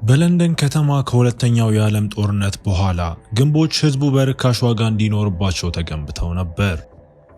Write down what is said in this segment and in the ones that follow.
በለንደን ከተማ ከሁለተኛው የዓለም ጦርነት በኋላ ግንቦች ህዝቡ በርካሽ ዋጋ እንዲኖርባቸው ተገንብተው ነበር።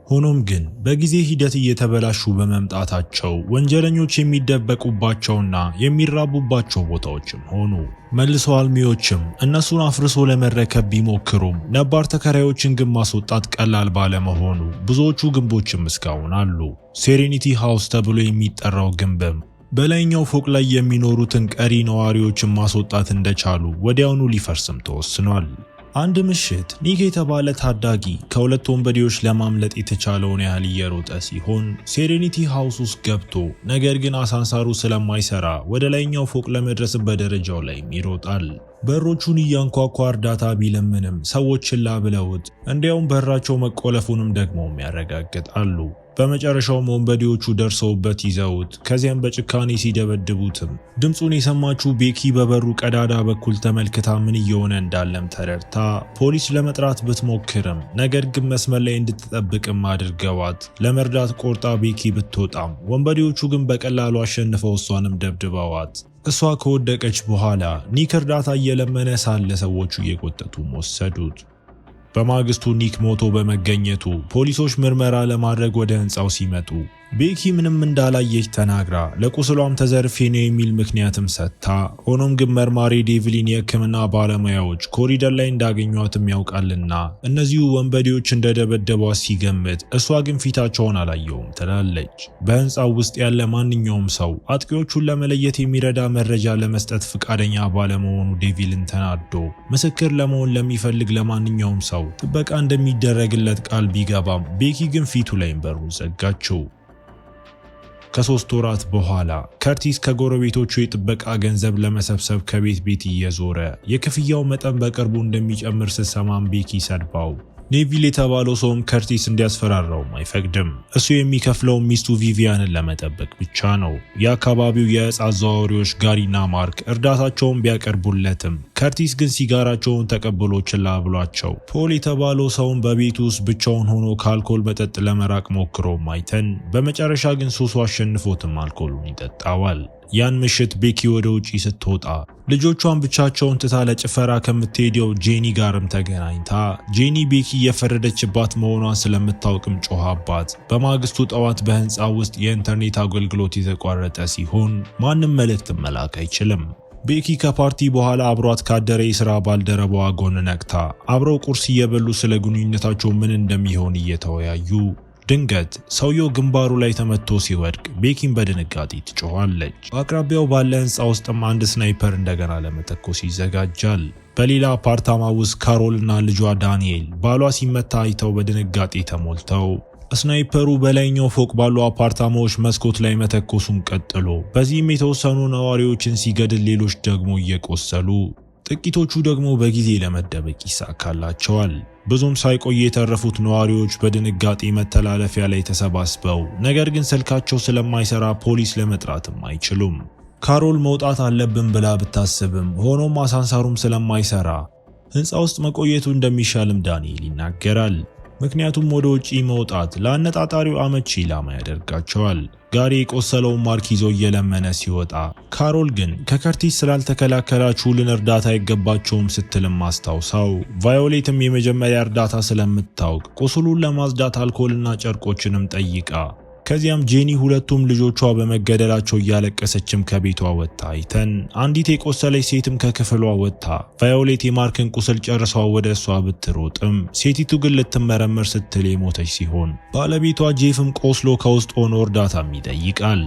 ሆኖም ግን በጊዜ ሂደት እየተበላሹ በመምጣታቸው ወንጀለኞች የሚደበቁባቸውና የሚራቡባቸው ቦታዎችም ሆኑ። መልሶ አልሚዎችም እነሱን አፍርሶ ለመረከብ ቢሞክሩም ነባር ተከራዮችን ግን ማስወጣት ቀላል ባለመሆኑ ብዙዎቹ ግንቦችም እስካሁን አሉ። ሴሬኒቲ ሃውስ ተብሎ የሚጠራው ግንብም በላይኛው ፎቅ ላይ የሚኖሩትን ቀሪ ነዋሪዎችን ማስወጣት እንደቻሉ ወዲያውኑ ሊፈርስም ተወስኗል። አንድ ምሽት ኒክ የተባለ ታዳጊ ከሁለት ወንበዴዎች ለማምለጥ የተቻለውን ያህል እየሮጠ ሲሆን ሴሬኒቲ ሃውስ ውስጥ ገብቶ ነገር ግን አሳንሳሩ ስለማይሰራ ወደ ላይኛው ፎቅ ለመድረስ በደረጃው ላይ ይሮጣል። በሮቹን እያንኳኳ እርዳታ ቢለምንም ሰዎች ችላ ብለውት እንዲያውም በራቸው መቆለፉንም ደግሞም ያረጋግጣሉ። በመጨረሻውም ወንበዴዎቹ ደርሰውበት ይዘውት ከዚያም በጭካኔ ሲደበድቡትም ድምፁን የሰማችው ቤኪ በበሩ ቀዳዳ በኩል ተመልክታ ምን እየሆነ እንዳለም ተረድታ ፖሊስ ለመጥራት ብትሞክርም ነገር ግን መስመር ላይ እንድትጠብቅም አድርገዋት ለመርዳት ቆርጣ ቤኪ ብትወጣም ወንበዴዎቹ ግን በቀላሉ አሸንፈው እሷንም ደብድበዋት እሷ ከወደቀች በኋላ ኒክ እርዳታ እየለመነ ሳለ ሰዎቹ እየቆጠቱም ወሰዱት። በማግስቱ ኒክ ሞቶ በመገኘቱ ፖሊሶች ምርመራ ለማድረግ ወደ ህንፃው ሲመጡ ቤኪ ምንም እንዳላየች ተናግራ ለቁስሏም ተዘርፌ ነው የሚል ምክንያትም ሰጥታ፣ ሆኖም ግን መርማሪ ዴቪሊን የህክምና ባለሙያዎች ኮሪደር ላይ እንዳገኟትም ያውቃልና እነዚሁ ወንበዴዎች እንደደበደቧት ሲገምት እሷ ግን ፊታቸውን አላየውም ትላለች። በህንፃው ውስጥ ያለ ማንኛውም ሰው አጥቂዎቹን ለመለየት የሚረዳ መረጃ ለመስጠት ፍቃደኛ ባለመሆኑ ዴቪልን ተናዶ ምስክር ለመሆን ለሚፈልግ ለማንኛውም ሰው ጥበቃ እንደሚደረግለት ቃል ቢገባም ቤኪ ግን ፊቱ ላይ በሩን ዘጋችው። ከ3 ወራት በኋላ ከርቲስ ከጎረቤቶቹ የጥበቃ ገንዘብ ለመሰብሰብ ከቤት ቤት እየዞረ የክፍያው መጠን በቅርቡ እንደሚጨምር ስትሰማም ቤኪ ሰድባው። ኔቪል የተባለው ሰውም ከርቲስ እንዲያስፈራራውም አይፈቅድም። እሱ የሚከፍለው ሚስቱ ቪቪያንን ለመጠበቅ ብቻ ነው። የአካባቢው የዕፅ አዘዋዋሪዎች ጋሪና ማርክ እርዳታቸውን ቢያቀርቡለትም ከርቲስ ግን ሲጋራቸውን ተቀብሎ ችላ ብሏቸው ፖል የተባለው ሰውም በቤቱ ውስጥ ብቻውን ሆኖ ከአልኮል መጠጥ ለመራቅ ሞክሮም አይተን በመጨረሻ ግን ሱሱ አሸንፎትም አልኮሉን ይጠጣዋል። ያን ምሽት ቤኪ ወደ ውጪ ስትወጣ ልጆቿን ብቻቸውን ትታ ለጭፈራ ከምትሄደው ጄኒ ጋርም ተገናኝታ ጄኒ ቤኪ እየፈረደችባት መሆኗን ስለምታውቅም ጮኻባት። በማግስቱ ጠዋት በህንፃ ውስጥ የኢንተርኔት አገልግሎት የተቋረጠ ሲሆን ማንም መልእክት መላክ አይችልም። ቤኪ ከፓርቲ በኋላ አብሯት ካደረ የሥራ ባልደረባዋ ጎን ነቅታ አብረው ቁርስ እየበሉ ስለ ግንኙነታቸው ምን እንደሚሆን እየተወያዩ ድንገት ሰውየው ግንባሩ ላይ ተመቶ ሲወድቅ ቤኪን በድንጋጤ ትጮኻለች። በአቅራቢያው ባለ ህንፃ ውስጥም አንድ ስናይፐር እንደገና ለመተኮስ ይዘጋጃል። በሌላ አፓርታማ ውስጥ ካሮል እና ልጇ ዳንኤል ባሏ ሲመታ አይተው በድንጋጤ ተሞልተው ስናይፐሩ በላይኛው ፎቅ ባሉ አፓርታማዎች መስኮት ላይ መተኮሱን ቀጥሎ በዚህም የተወሰኑ ነዋሪዎችን ሲገድል ሌሎች ደግሞ እየቆሰሉ ጥቂቶቹ ደግሞ በጊዜ ለመደበቅ ይሳካላቸዋል። ብዙም ሳይቆይ የተረፉት ነዋሪዎች በድንጋጤ መተላለፊያ ላይ ተሰባስበው ነገር ግን ስልካቸው ስለማይሰራ ፖሊስ ለመጥራትም አይችሉም። ካሮል መውጣት አለብን ብላ ብታስብም ሆኖም አሳንሳሩም ስለማይሰራ ህንፃ ውስጥ መቆየቱ እንደሚሻልም ዳንኤል ይናገራል። ምክንያቱም ወደ ውጪ መውጣት ለአነጣጣሪው አመቺ ኢላማ ያደርጋቸዋል። ጋሪ የቆሰለውን ማርክ ይዞ እየለመነ ሲወጣ ካሮል ግን ከከርቲስ ስላልተከላከላችሁ እርዳታ አይገባቸውም ስትልም አስታውሳው ቫዮሌትም የመጀመሪያ እርዳታ ስለምታውቅ ቁስሉን ለማጽዳት አልኮልና ጨርቆችንም ጠይቃ ከዚያም ጄኒ ሁለቱም ልጆቿ በመገደላቸው እያለቀሰችም ከቤቷ ወጥታ አይተን አንዲት የቆሰለች ሴትም ከክፍሏ ወጥታ ቫዮሌት የማርክን ቁስል ጨርሷ ወደ እሷ ብትሮጥም ሴቲቱ ግን ልትመረመር ስትል የሞተች ሲሆን ባለቤቷ ጄፍም ቆስሎ ከውስጥ ሆኖ እርዳታም ይጠይቃል።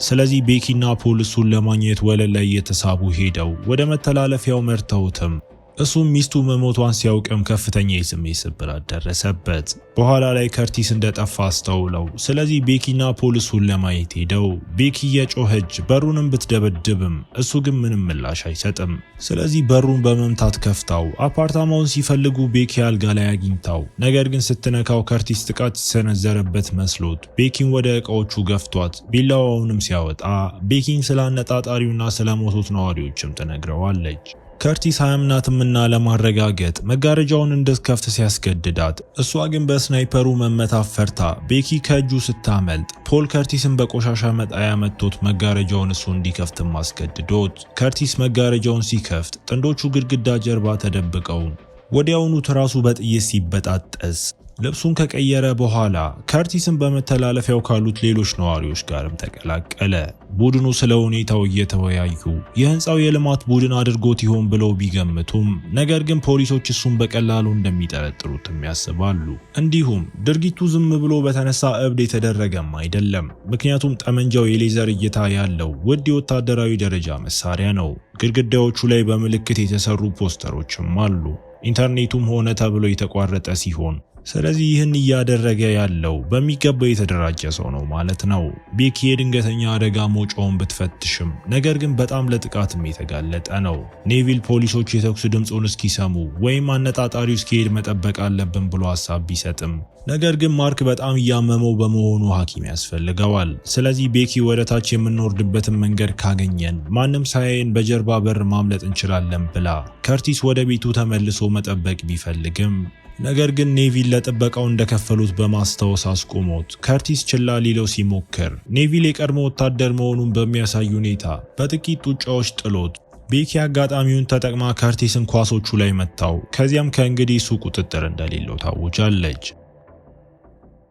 ስለዚህ ቤኪና ፖል እሱን ለማግኘት ወለል ላይ እየተሳቡ ሄደው ወደ መተላለፊያው መርተውትም እሱም ሚስቱ መሞቷን ሲያውቅም ከፍተኛ የስሜት ስብራት ደረሰበት። በኋላ ላይ ከርቲስ እንደጠፋ አስተውለው ስለዚህ ቤኪና ፖል እሱን ለማየት ሄደው ቤኪ የጮኸች በሩንም ብትደበድብም እሱ ግን ምንም ምላሽ አይሰጥም። ስለዚህ በሩን በመምታት ከፍታው አፓርታማውን ሲፈልጉ ቤኪ አልጋ ላይ አግኝታው ነገር ግን ስትነካው ከርቲስ ጥቃት ሲሰነዘረበት መስሎት ቤኪን ወደ ዕቃዎቹ ገፍቷት ቢላዋውንም ሲያወጣ ቤኪን ስለ አነጣጣሪውና ስለ ሞቱት ነዋሪዎችም ትነግረዋለች። ከርቲስ አያምናትምና ለማረጋገጥ መጋረጃውን እንድትከፍት ሲያስገድዳት፣ እሷ ግን በስናይፐሩ መመታት ፈርታ ቤኪ ከእጁ ስታመልጥ ፖል ከርቲስን በቆሻሻ መጣያ መቶት መጋረጃውን እሱ እንዲከፍትም አስገድዶት፣ ከርቲስ መጋረጃውን ሲከፍት ጥንዶቹ ግድግዳ ጀርባ ተደብቀው ወዲያውኑ ትራሱ በጥይት ሲበጣጠስ ልብሱን ከቀየረ በኋላ ከርቲስን በመተላለፊያው ካሉት ሌሎች ነዋሪዎች ጋርም ተቀላቀለ። ቡድኑ ስለ ሁኔታው እየተወያዩ የህንፃው የልማት ቡድን አድርጎት ይሆን ብለው ቢገምቱም ነገር ግን ፖሊሶች እሱን በቀላሉ እንደሚጠረጥሩትም ያስባሉ። እንዲሁም ድርጊቱ ዝም ብሎ በተነሳ እብድ የተደረገም አይደለም። ምክንያቱም ጠመንጃው የሌዘር እይታ ያለው ውድ የወታደራዊ ደረጃ መሳሪያ ነው። ግድግዳዎቹ ላይ በምልክት የተሰሩ ፖስተሮችም አሉ። ኢንተርኔቱም ሆነ ተብሎ የተቋረጠ ሲሆን ስለዚህ ይህን እያደረገ ያለው በሚገባ የተደራጀ ሰው ነው ማለት ነው። ቤኪ የድንገተኛ አደጋ መውጫውን ብትፈትሽም ነገር ግን በጣም ለጥቃትም የተጋለጠ ነው። ኔቪል ፖሊሶች የተኩስ ድምፁን እስኪሰሙ ወይም አነጣጣሪው እስኪሄድ መጠበቅ አለብን ብሎ ሐሳብ ቢሰጥም ነገር ግን ማርክ በጣም እያመመው በመሆኑ ሐኪም ያስፈልገዋል። ስለዚህ ቤኪ ወደ ታች የምንወርድበትን መንገድ ካገኘን ማንም ሳያየን በጀርባ በር ማምለጥ እንችላለን ብላ ከርቲስ ወደ ቤቱ ተመልሶ መጠበቅ ቢፈልግም ነገር ግን ኔቪል ለጥበቃው እንደከፈሉት በማስታወስ አስቆሞት ከርቲስ ችላ ሊለው ሲሞክር ኔቪል የቀድሞ ወታደር መሆኑን በሚያሳይ ሁኔታ በጥቂት ጡጫዎች ጥሎት ቤኪ አጋጣሚውን ተጠቅማ ከርቲስን ኳሶቹ ላይ መታው። ከዚያም ከእንግዲህ እሱ ቁጥጥር እንደሌለው ታውጃለች።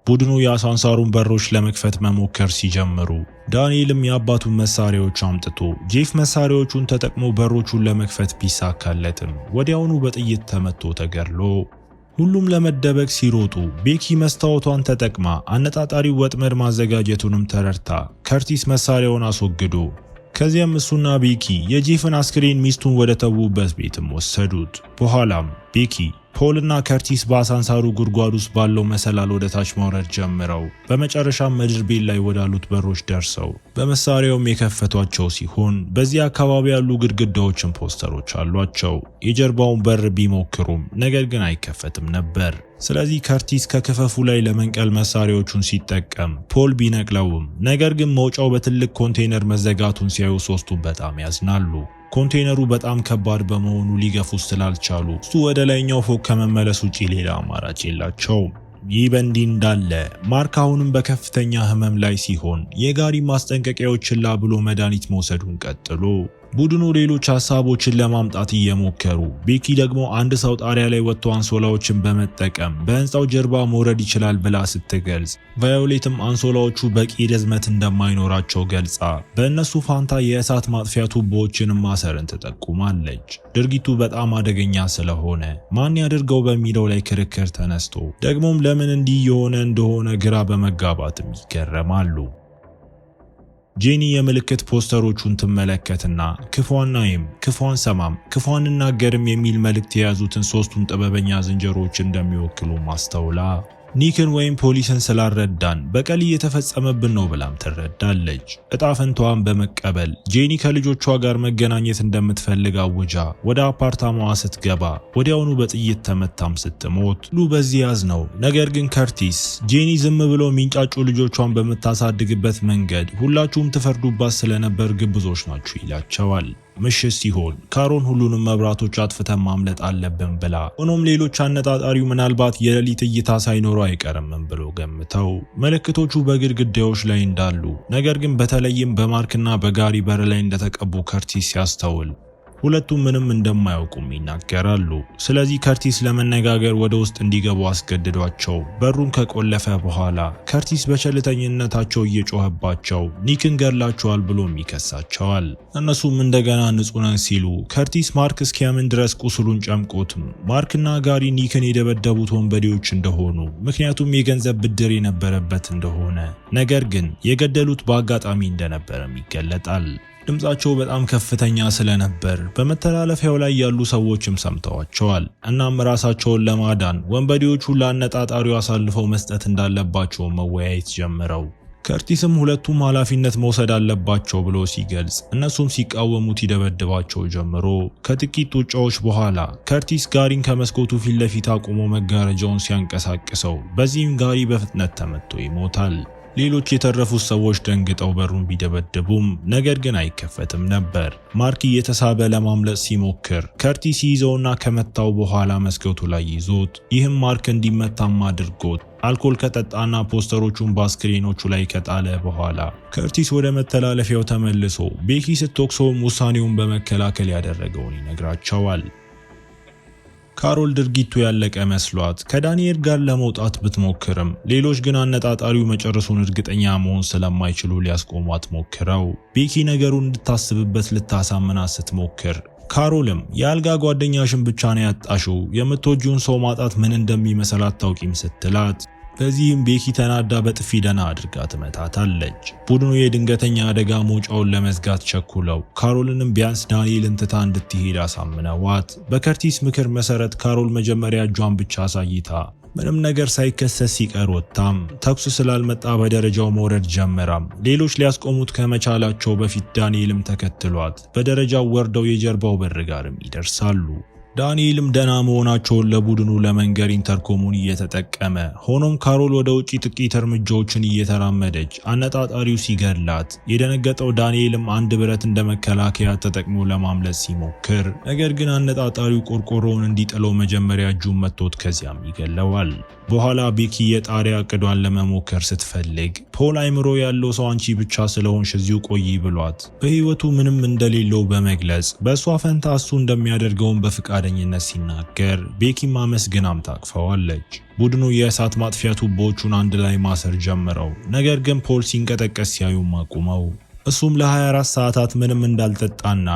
ቡድኑ የአሳንሳሩን በሮች ለመክፈት መሞከር ሲጀምሩ ዳንኤልም የአባቱን መሳሪያዎች አምጥቶ ጄፍ መሳሪያዎቹን ተጠቅሞ በሮቹን ለመክፈት ቢሳካለትም ወዲያውኑ በጥይት ተመቶ ተገድሎ ሁሉም ለመደበቅ ሲሮጡ ቤኪ መስታወቷን ተጠቅማ አነጣጣሪው ወጥመድ ማዘጋጀቱንም ተረድታ ከርቲስ መሳሪያውን አስወግዶ ከዚያም እሱና ቤኪ የጄፍን አስክሬን ሚስቱን ወደ ተዉበት ቤትም ወሰዱት። በኋላም ቤኪ ፖልና ከርቲስ በአሳንሳሩ ጉድጓድ ውስጥ ባለው መሰላል ወደ ታች መውረድ ጀምረው በመጨረሻም ምድር ቤት ላይ ወዳሉት በሮች ደርሰው በመሳሪያውም የከፈቷቸው ሲሆን በዚህ አካባቢ ያሉ ግድግዳዎችን ፖስተሮች አሏቸው። የጀርባውን በር ቢሞክሩም ነገር ግን አይከፈትም ነበር። ስለዚህ ከርቲስ ከክፈፉ ላይ ለመንቀል መሳሪያዎቹን ሲጠቀም ፖል ቢነቅለውም ነገር ግን መውጫው በትልቅ ኮንቴነር መዘጋቱን ሲያዩ ሶስቱም በጣም ያዝናሉ። ኮንቴነሩ በጣም ከባድ በመሆኑ ሊገፉ ስላልቻሉ እሱ ወደ ላይኛው ፎቅ ከመመለስ ውጪ ሌላ አማራጭ የላቸውም። ይህ በእንዲህ እንዳለ ማርክ አሁንም በከፍተኛ ህመም ላይ ሲሆን የጋሪ ማስጠንቀቂያዎች ችላ ብሎ መድኃኒት መውሰዱን ቀጥሎ ቡድኑ ሌሎች ሐሳቦችን ለማምጣት እየሞከሩ ቤኪ ደግሞ አንድ ሰው ጣሪያ ላይ ወጥቶ አንሶላዎችን በመጠቀም በህንፃው ጀርባ መውረድ ይችላል ብላ ስትገልጽ ቫዮሌትም አንሶላዎቹ በቂ ርዝመት እንደማይኖራቸው ገልጻ በእነሱ ፋንታ የእሳት ማጥፊያ ቱቦዎችን ማሰርን ትጠቁማለች። ድርጊቱ በጣም አደገኛ ስለሆነ ማን ያድርገው በሚለው ላይ ክርክር ተነስቶ ደግሞም ለምን እንዲህ የሆነ እንደሆነ ግራ በመጋባትም ይገረማሉ። ጄኒ የምልክት ፖስተሮቹን ትመለከትና ክፏን ናይም፣ ክፏን ሰማም፣ ክፏን እናገርም የሚል መልእክት የያዙትን ሶስቱን ጥበበኛ ዝንጀሮዎች እንደሚወክሉ ማስተውላ ኒክን ወይም ፖሊስን ስላልረዳን በቀል እየተፈጸመብን ነው ብላም ትረዳለች። እጣ ፈንታዋን በመቀበል ጄኒ ከልጆቿ ጋር መገናኘት እንደምትፈልግ አውጃ ወደ አፓርታማዋ ስትገባ ወዲያውኑ በጥይት ተመታም ስትሞት ሁሉ በዚህ ያዝነው። ነገር ግን ከርቲስ ጄኒ ዝም ብሎ ሚንጫጩ ልጆቿን በምታሳድግበት መንገድ ሁላችሁም ትፈርዱባት ስለነበር ግብዞች ናችሁ ይላቸዋል። ምሽት ሲሆን ካሮን ሁሉንም መብራቶች አጥፍተን ማምለጥ አለብን ብላ ሆኖም ሌሎች አነጣጣሪው ምናልባት የሌሊት እይታ ሳይኖረው አይቀርም ብሎ ገምተው ምልክቶቹ በግድግዳዎች ላይ እንዳሉ ነገር ግን በተለይም በማርክና በጋሪ በር ላይ እንደተቀቡ ከርቲስ ሲያስተውል ሁለቱም ምንም እንደማያውቁም ይናገራሉ። ስለዚህ ከርቲስ ለመነጋገር ወደ ውስጥ እንዲገቡ አስገድዷቸው በሩን ከቆለፈ በኋላ ከርቲስ በቸልተኝነታቸው እየጮኸባቸው ኒክን ገድላቸዋል ብሎም ይከሳቸዋል። እነሱም እንደገና ንጹህ ነን ሲሉ ከርቲስ ማርክ እስኪያምን ድረስ ቁስሉን ጨምቆትም ማርክና ጋሪ ኒክን የደበደቡት ወንበዴዎች እንደሆኑ ምክንያቱም የገንዘብ ብድር የነበረበት እንደሆነ ነገር ግን የገደሉት በአጋጣሚ እንደነበረም ይገለጣል። ድምጻቸው በጣም ከፍተኛ ስለነበር በመተላለፊያው ላይ ያሉ ሰዎችም ሰምተዋቸዋል። እናም ራሳቸውን ለማዳን ወንበዴዎቹ ለአነጣጣሪው አሳልፈው መስጠት እንዳለባቸው መወያየት ጀምረው ከርቲስም ሁለቱም ኃላፊነት መውሰድ አለባቸው ብሎ ሲገልጽ እነሱም ሲቃወሙት ይደበድባቸው ጀምሮ ከጥቂት ጡጫዎች በኋላ ከርቲስ ጋሪን ከመስኮቱ ፊት ለፊት አቁሞ መጋረጃውን ሲያንቀሳቅሰው በዚህም ጋሪ በፍጥነት ተመቶ ይሞታል። ሌሎች የተረፉት ሰዎች ደንግጠው በሩን ቢደበድቡም ነገር ግን አይከፈትም ነበር። ማርክ እየተሳበ ለማምለጥ ሲሞክር ከርቲስ ይዘውና ከመታው በኋላ መስኮቱ ላይ ይዞት፣ ይህም ማርክ እንዲመታም አድርጎት አልኮል ከጠጣና ፖስተሮቹን በአስክሬኖቹ ላይ ከጣለ በኋላ ከርቲስ ወደ መተላለፊያው ተመልሶ ቤኪ ስትወቅሰውም ውሳኔውን በመከላከል ያደረገውን ይነግራቸዋል። ካሮል ድርጊቱ ያለቀ መስሏት ከዳንኤል ጋር ለመውጣት ብትሞክርም ሌሎች ግን አነጣጣሪው መጨረሱን እርግጠኛ መሆን ስለማይችሉ ሊያስቆሟት ሞክረው ቤኪ ነገሩን እንድታስብበት ልታሳምናት ስትሞክር ካሮልም የአልጋ ጓደኛሽን ብቻ ነው ያጣሽው፣ የምትወጂውን ሰው ማጣት ምን እንደሚመስል አታውቂም ስትላት፣ በዚህም ቤኪ ተናዳ በጥፊ ደና አድርጋ ትመታታለች። ቡድኑ የድንገተኛ አደጋ መውጫውን ለመዝጋት ቸኩለው ካሮልንም ቢያንስ ዳንኤልን ትታ እንድትሄድ አሳምነዋት፣ በከርቲስ ምክር መሰረት ካሮል መጀመሪያ እጇን ብቻ አሳይታ ምንም ነገር ሳይከሰት ሲቀር ወጣም ተኩስ ስላልመጣ በደረጃው መውረድ ጀመራም። ሌሎች ሊያስቆሙት ከመቻላቸው በፊት ዳንኤልም ተከትሏት በደረጃው ወርደው የጀርባው በር ጋርም ይደርሳሉ። ዳንኤልም ደና መሆናቸውን ለቡድኑ ለመንገር ኢንተርኮሙን እየተጠቀመ፣ ሆኖም ካሮል ወደ ውጪ ጥቂት እርምጃዎችን እየተራመደች አነጣጣሪው ሲገድላት የደነገጠው ዳንኤልም አንድ ብረት እንደ መከላከያ ተጠቅሞ ለማምለጥ ሲሞክር፣ ነገር ግን አነጣጣሪው ቆርቆሮውን እንዲጥለው መጀመሪያ እጁን መቶት ከዚያም ይገለዋል። በኋላ ቤኪ የጣሪያ እቅዷን ለመሞከር ስትፈልግ ፖል አይምሮ ያለው ሰው አንቺ ብቻ ስለሆንሽ እዚሁ ቆይ ብሏት በህይወቱ ምንም እንደሌለው በመግለጽ በእሷ ፈንታ እሱ እንደሚያደርገውን በፍቃደኝነት ሲናገር ቤኪም አመስግናም ታቅፈዋለች። ቡድኑ የእሳት ማጥፊያ ቱቦዎቹን አንድ ላይ ማሰር ጀምረው፣ ነገር ግን ፖል ሲንቀጠቀስ ሲያዩም አቁመው፣ እሱም ለ24 ሰዓታት ምንም እንዳልጠጣና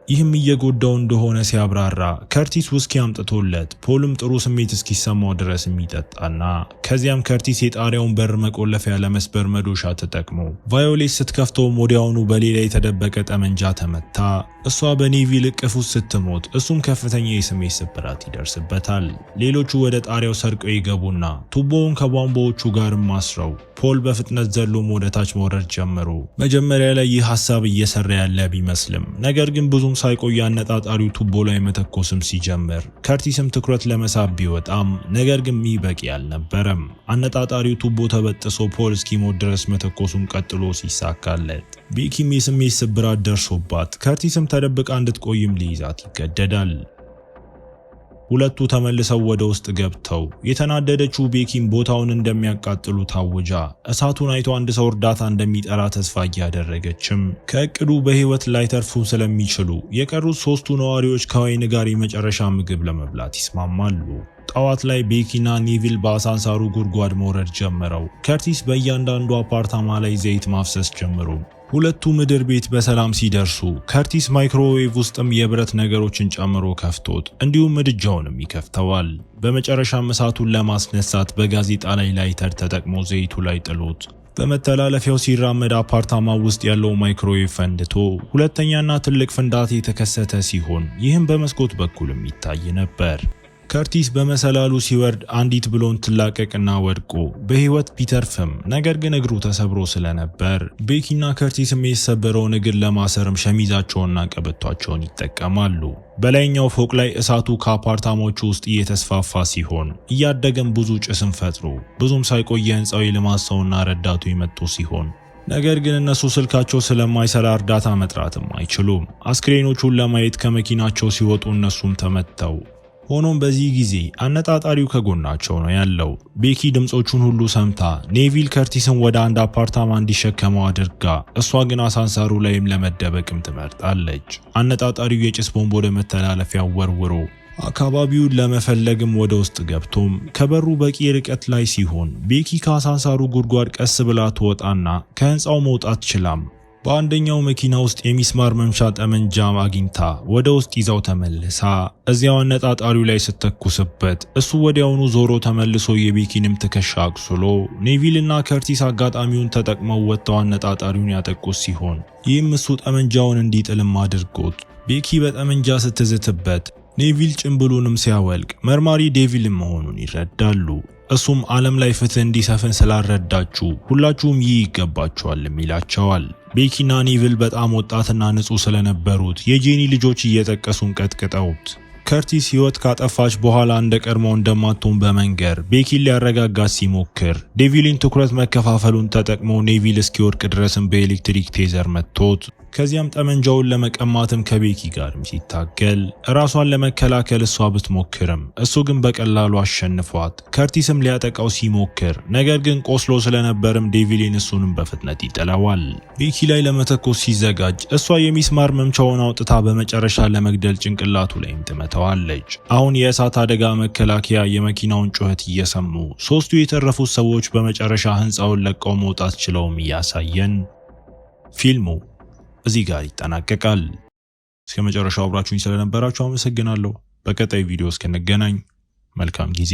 ይህም እየጎዳው እንደሆነ ሲያብራራ ከርቲስ ውስኪ አምጥቶለት ፖልም ጥሩ ስሜት እስኪሰማው ድረስ የሚጠጣና ከዚያም ከርቲስ የጣሪያውን በር መቆለፊያ ለመስበር መዶሻ ተጠቅሞ ቫዮሌት ስትከፍተውም ወዲያውኑ በሌላ የተደበቀ ጠመንጃ ተመታ። እሷ በኔቪል እቅፍ ውስጥ ስትሞት እሱም ከፍተኛ የስሜት ስብራት ይደርስበታል። ሌሎቹ ወደ ጣሪያው ሰርቀው ይገቡና ቱቦውን ከቧንቧዎቹ ጋርም አስረው ፖል በፍጥነት ዘሎም ወደ ታች መውረድ ጀመሩ። መጀመሪያ ላይ ይህ ሐሳብ እየሰራ ያለ ቢመስልም ነገር ግን ብዙም ሳይቆይ አነጣጣሪው ቱቦ ላይ መተኮስም ሲጀምር ከርቲስም ትኩረት ለመሳብ ቢወጣም ነገር ግን በቂ አልነበረም። አነጣጣሪው ቱቦ ተበጥሶ ፖል እስኪሞት ድረስ መተኮሱን ቀጥሎ ሲሳካለት ቤኪም የስሜት ስብራት ደርሶባት ከርቲስም ተደብቃ እንድትቆይም ሊይዛት ይገደዳል። ሁለቱ ተመልሰው ወደ ውስጥ ገብተው የተናደደችው ቤኪም ቦታውን እንደሚያቃጥሉ ታውጃ እሳቱን አይቶ አንድ ሰው እርዳታ እንደሚጠራ ተስፋ እያደረገችም ከእቅዱ በህይወት ላይ ተርፉ ስለሚችሉ የቀሩት ሶስቱ ነዋሪዎች ከወይን ጋር የመጨረሻ ምግብ ለመብላት ይስማማሉ። ጠዋት ላይ ቤኪና ኔቪል በአሳንሳሩ ጉድጓድ መውረድ ጀምረው ከርቲስ በእያንዳንዱ አፓርታማ ላይ ዘይት ማፍሰስ ጀምሩ። ሁለቱ ምድር ቤት በሰላም ሲደርሱ ከርቲስ ማይክሮዌቭ ውስጥም የብረት ነገሮችን ጨምሮ ከፍቶት እንዲሁም ምድጃውንም ይከፍተዋል። በመጨረሻም እሳቱን ለማስነሳት በጋዜጣ ላይ ላይተር ተጠቅሞ ዘይቱ ላይ ጥሎት በመተላለፊያው ሲራመድ አፓርታማ ውስጥ ያለው ማይክሮዌቭ ፈንድቶ ሁለተኛና ትልቅ ፍንዳታ የተከሰተ ሲሆን ይህም በመስኮት በኩልም ይታይ ነበር። ከርቲስ በመሰላሉ ሲወርድ አንዲት ብሎን ትላቀቅና ወድቆ በህይወት ቢተርፍም ነገር ግን እግሩ ተሰብሮ ስለነበር ቤኪና ከርቲስም የተሰበረውን እግር ለማሰርም ሸሚዛቸውንና ቀበቷቸውን ይጠቀማሉ። በላይኛው ፎቅ ላይ እሳቱ ከአፓርታማዎቹ ውስጥ እየተስፋፋ ሲሆን እያደገም ብዙ ጭስም ፈጥሮ ብዙም ሳይቆይ የህንፃው የልማት ሰውና ረዳቱ የመጡ ሲሆን ነገር ግን እነሱ ስልካቸው ስለማይሰራ እርዳታ መጥራትም አይችሉም። አስክሬኖቹን ለማየት ከመኪናቸው ሲወጡ እነሱም ተመተው ሆኖም በዚህ ጊዜ አነጣጣሪው ከጎናቸው ነው ያለው። ቤኪ ድምጾቹን ሁሉ ሰምታ ኔቪል ከርቲስን ወደ አንድ አፓርታማ እንዲሸከመው አድርጋ እሷ ግን አሳንሳሩ ላይም ለመደበቅም ትመርጣለች። አነጣጣሪው የጭስ ቦምብ ወደ መተላለፊያው ወርውሮ አካባቢውን ለመፈለግም ወደ ውስጥ ገብቶም ከበሩ በቂ ርቀት ላይ ሲሆን ቤኪ ከአሳንሳሩ ጉድጓድ ቀስ ብላ ትወጣና ከህንፃው መውጣት ችላም በአንደኛው መኪና ውስጥ የሚስማር መምቻ ጠመንጃ አግኝታ ወደ ውስጥ ይዛው ተመልሳ እዚያው አነጣጣሪው ላይ ስተኩስበት እሱ ወዲያውኑ ዞሮ ተመልሶ የቤኪንም ትከሻ አቁስሎ ኔቪልና ከርቲስ አጋጣሚውን ተጠቅመው ወጥተው አነጣጣሪውን ያጠቁት ሲሆን ይህም እሱ ጠመንጃውን እንዲጥልም አድርጎት ቤኪ በጠመንጃ ስትዝትበት ኔቪል ጭንብሉንም ሲያወልቅ መርማሪ ዴቪልም መሆኑን ይረዳሉ። እሱም ዓለም ላይ ፍትህ እንዲሰፍን ስላልረዳችሁ ሁላችሁም ይህ ይገባችኋልም ይላቸዋል። ቤኪና ኔቪል በጣም ወጣትና ንጹህ ስለነበሩት የጄኒ ልጆች እየጠቀሱን ቀጥቅጠውት ከርቲስ ህይወት ካጠፋች በኋላ እንደ ቀድሞ እንደማትሆን በመንገር ቤኪን ሊያረጋጋት ሲሞክር ዴቪሊን ትኩረት መከፋፈሉን ተጠቅሞ ኔቪል እስኪወድቅ ድረስም በኤሌክትሪክ ቴዘር መጥቶት ከዚያም ጠመንጃውን ለመቀማትም ከቤኪ ጋር ሲታገል ራሷን ለመከላከል እሷ ብትሞክርም እሱ ግን በቀላሉ አሸንፏት ከርቲስም ሊያጠቃው ሲሞክር ነገር ግን ቆስሎ ስለነበርም ዴቪሊን እሱንም በፍጥነት ይጥለዋል። ቤኪ ላይ ለመተኮስ ሲዘጋጅ እሷ የሚስማር መምቻውን አውጥታ በመጨረሻ ለመግደል ጭንቅላቱ ላይም ትመታዋለች። አሁን የእሳት አደጋ መከላከያ የመኪናውን ጩኸት እየሰሙ ሶስቱ የተረፉት ሰዎች በመጨረሻ ህንፃውን ለቀው መውጣት ችለውም እያሳየን ፊልሙ እዚህ ጋር ይጠናቀቃል። እስከ መጨረሻው አብራችሁኝ ስለነበራችሁ አመሰግናለሁ። በቀጣይ ቪዲዮ እስክንገናኝ መልካም ጊዜ